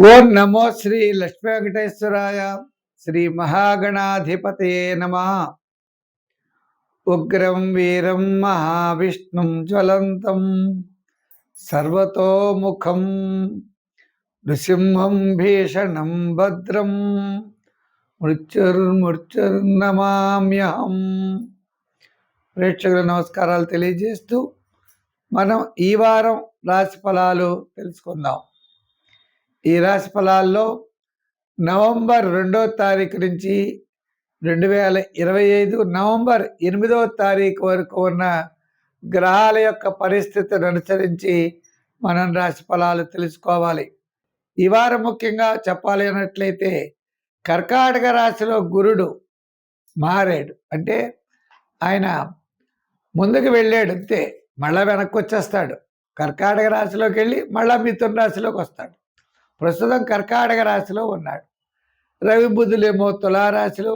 ఓం నమో శ్రీ లక్ష్మీ వెంకటేశ్వరాయ. శ్రీ మహాగణాధిపతయే నమః. ఉగ్రం వీరం మహావిష్ణుం జ్వలంతం సర్వతోముఖం నృసింహం భీషణం భద్రం మృత్యుర్నమామ్యహం. ప్రేక్షకుల నమస్కారాలు తెలియజేస్తూ మనం ఈ వారం రాశి ఫలాలు తెలుసుకుందాం. ఈ రాశి ఫలాల్లో నవంబర్ 2వ తారీఖు నుంచి 2025 నవంబర్ 8వ తారీఖు వరకు ఉన్న గ్రహాల యొక్క పరిస్థితిని అనుసరించి మనం రాశి ఫలాలు తెలుసుకోవాలి. ఈ వారం ముఖ్యంగా చెప్పాలి అన్నట్లయితే కర్కాటక రాశిలో గురుడు మారాడు, అంటే ఆయన ముందుకు వెళ్ళాడు అంతే, మళ్ళా వెనక్కి వచ్చేస్తాడు. కర్కాటక రాశిలోకి వెళ్ళి మళ్ళా మిథున రాశిలోకి వస్తాడు. ప్రస్తుతం కర్కాటక రాశిలో ఉన్నాడు. రవి బుధులేమో తులారాశిలో,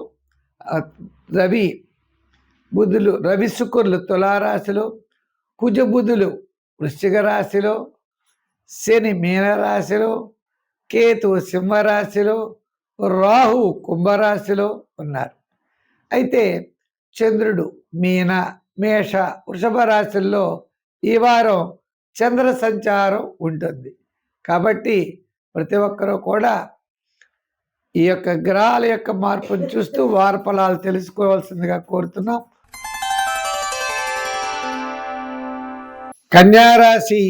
రవి శుక్రులు తులారాశిలో, కుజ బుధులు వృశ్చిక రాశిలో, శని మీనరాశిలో, కేతు సింహరాశిలో, రాహు కుంభరాశిలో ఉన్నారు. అయితే చంద్రుడు మీన మేష వృషభ రాశుల్లో ఈ వారం చంద్ర సంచారం ఉంటుంది. కాబట్టి ప్రతి ఒక్కరూ కూడా ఈ యొక్క గ్రహాల యొక్క మార్పును చూస్తూ వార ఫలాలు తెలుసుకోవాల్సిందిగా కోరుతున్నాం. కన్యారాశి.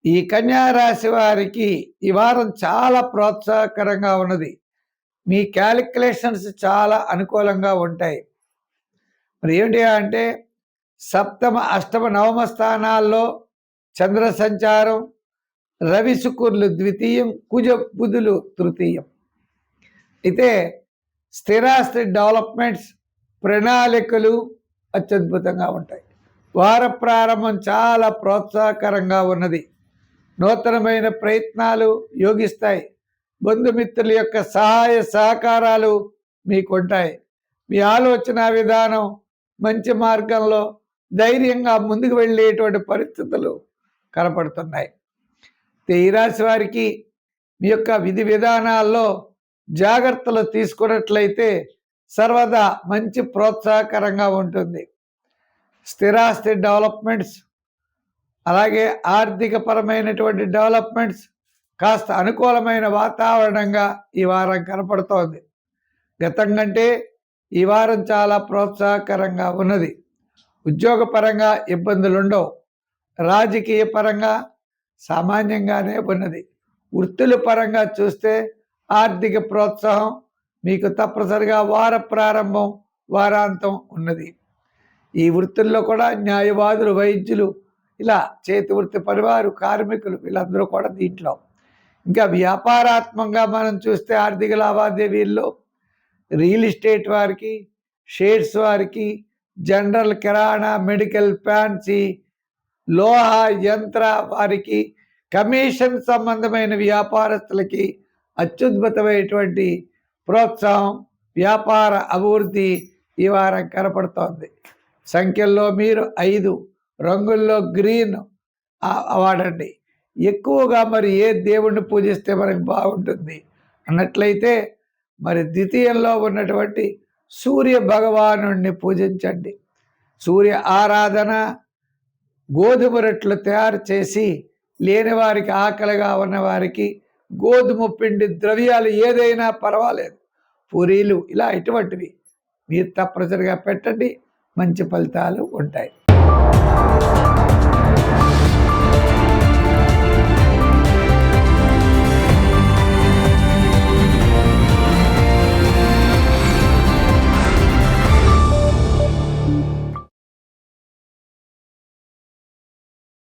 ఈ కన్యారాశి వారికి ఈ వారం చాలా ప్రోత్సాహకరంగా ఉన్నది. మీ క్యాలిక్యులేషన్స్ చాలా అనుకూలంగా ఉంటాయి. మరి ఏమిటి అంటే సప్తమ అష్టమ నవమ స్థానాల్లో చంద్ర సంచారం, రవి శుక్రులు ద్వితీయం, కుజ బుధులు తృతీయం. అయితే స్థిరాస్తి డెవలప్మెంట్స్, ప్రణాళికలు అత్యద్భుతంగా ఉంటాయి. వార ప్రారంభం చాలా ప్రోత్సాహకరంగా ఉన్నది. నూతనమైన ప్రయత్నాలు యోగిస్తాయి. బంధుమిత్రుల యొక్క సహాయ సహకారాలు మీకుంటాయి. మీ ఆలోచన విధానం మంచి మార్గంలో ధైర్యంగా ముందుకు వెళ్ళేటువంటి పరిస్థితులు కనపడుతున్నాయి. ఈ రాశి వారికి మీ యొక్క విధి విధానాల్లో జాగ్రత్తలు తీసుకున్నట్లయితే సర్వదా మంచి ప్రోత్సాహకరంగా ఉంటుంది. స్థిరాస్తి డెవలప్మెంట్స్, అలాగే ఆర్థిక పరమైనటువంటి డెవలప్మెంట్స్ కాస్త అనుకూలమైన వాతావరణంగా ఈ వారం కనపడుతోంది. గతం కంటే ఈ వారం చాలా ప్రోత్సాహకరంగా ఉన్నది. ఉద్యోగపరంగా ఇబ్బందులు ఉండవు. రాజకీయ పరంగా సామాన్యంగానే ఉన్నది. వృత్తుల పరంగా చూస్తే ఆర్థిక ప్రోత్సాహం మీకు తప్పనిసరిగా వార ప్రారంభం వారాంతం ఉన్నది. ఈ వృత్తుల్లో కూడా న్యాయవాదులు, వైద్యులు, ఇలా చేతి వృత్తి పరివారు, కార్మికులు వీళ్ళందరూ కూడా దీంట్లో. ఇంకా వ్యాపారాత్మకంగా మనం చూస్తే ఆర్థిక లావాదేవీల్లో రియల్ ఎస్టేట్ వారికి, షేర్స్ వారికి, జనరల్ కిరాణా, మెడికల్, ఫ్యాన్సీ, లోహ యంత్ర వారికి, కమిషన్ సంబంధమైన వ్యాపారస్తులకి అత్యద్భుతమైనటువంటి ప్రోత్సాహం, వ్యాపార అభివృద్ధి ఈ వారం కనపడుతోంది. సంఖ్యల్లో మీరు 5, రంగుల్లో గ్రీన్ వాడండి. ఎక్కువగా మరి ఏ దేవుణ్ణి పూజిస్తే మనకు బాగుంటుంది అన్నట్లయితే మరి ద్వితీయంలో ఉన్నటువంటి సూర్య భగవానుడిని పూజించండి. సూర్య ఆరాధన, గోధుమ రొట్టెలు తయారు చేసి లేని వారికి, ఆకలిగా ఉన్నవారికి గోధుమ పిండి ద్రవ్యాలు ఏదైనా పర్వాలేదు, పూరీలు ఇలా ఇటువంటివి మీరు తప్పనిసరిగా పెట్టండి. మంచి ఫలితాలు ఉంటాయి.